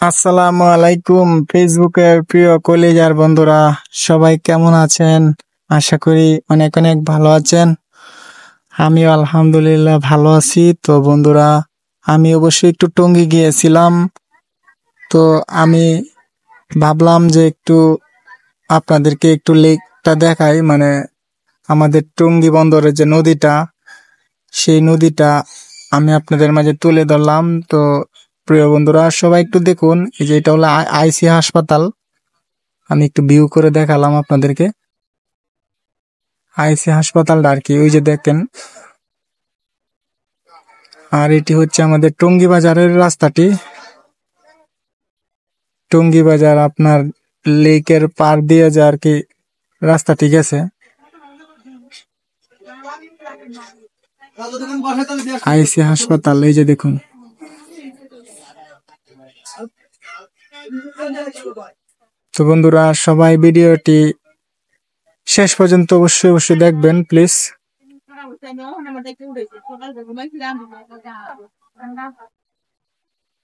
আসসালামু আলাইকুম ফেসবুকের প্রিয় কলিজার বন্ধুরা, সবাই কেমন আছেন? আশা করি অনেক অনেক ভালো আছেন। আমিও আলহামদুলিল্লাহ ভালো আছি। তো বন্ধুরা, আমি অবশ্যই একটু টঙ্গী গিয়েছিলাম। তো আমি ভাবলাম যে একটু আপনাদেরকে একটু লেকটা দেখাই, মানে আমাদের টঙ্গী বন্দরের যে নদীটা, সেই নদীটা আমি আপনাদের মাঝে তুলে ধরলাম। তো প্রিয় বন্ধুরা, সবাই একটু দেখুন, এই যে এটা হলো আইসি হাসপাতাল। আমি একটু ভিউ করে দেখালাম আপনাদেরকে আইসি হাসপাতালটা আর কি, ওই যে দেখেন। আর এটি হচ্ছে আমাদের টঙ্গী বাজারের রাস্তাটি। টঙ্গী বাজার আপনার লেকের পার দিয়ে যে আর কি রাস্তাটি গেছে। আইসি হাসপাতাল, এই যে দেখুন। তো বন্ধুরা, সবাই ভিডিওটি শেষ পর্যন্ত অবশ্যই অবশ্যই দেখবেন প্লিজ।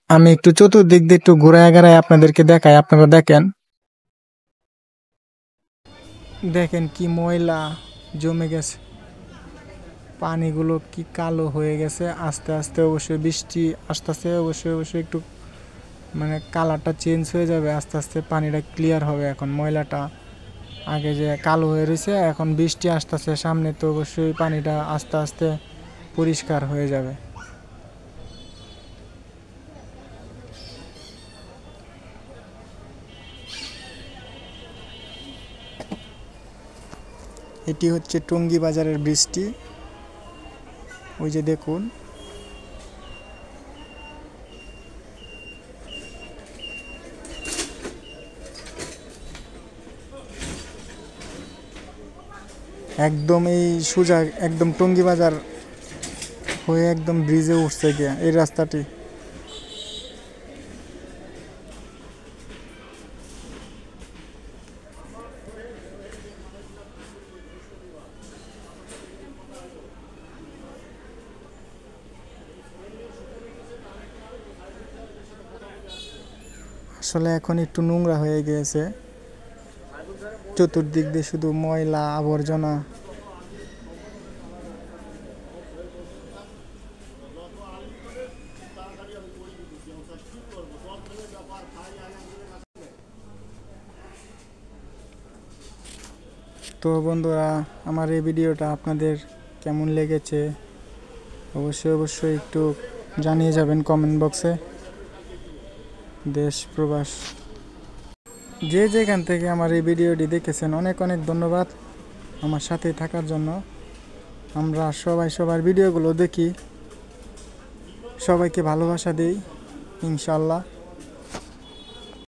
আমি একটু চতুর্দিক দিয়ে একটু ঘুরায় ঘুরায় আপনাদেরকে দেখাই, আপনারা দেখেন। দেখেন কি ময়লা জমে গেছে, পানিগুলো কি কালো হয়ে গেছে। আস্তে আস্তে অবশ্যই বৃষ্টি আসতেছে, অবশ্যই অবশ্যই একটু মানে কালারটা চেঞ্জ হয়ে যাবে, আস্তে আস্তে পানিটা ক্লিয়ার হবে। এখন ময়লাটা আগে যে কালো হয়ে রয়েছে, এখন বৃষ্টি আসতেছে সামনে, তো অবশ্যই পানিটা আস্তে আস্তে পরিষ্কার হয়ে যাবে। এটি হচ্ছে টঙ্গী বাজারের বৃষ্টি, ওই যে দেখুন। একদম এই সোজা একদম টঙ্গী বাজার হয়ে একদম ব্রিজে উঠছে গিয়া এই রাস্তাটি। আসলে এখন একটু নোংরা হয়ে গিয়েছে, চতুর্দিক দিয়ে শুধু ময়লা আবর্জনা। তো বন্ধুরা, আমার এই ভিডিওটা আপনাদের কেমন লেগেছে অবশ্যই অবশ্যই একটু জানিয়ে যাবেন কমেন্ট বক্সে। দেশ প্রবাস যে যেখান থেকে আমার এই ভিডিওটি দেখেছেন, অনেক অনেক ধন্যবাদ আমার সাথে থাকার জন্য। আমরা সবাই সবার ভিডিওগুলো দেখি, সবাইকে ভালোবাসা দিই ইনশাল্লাহ।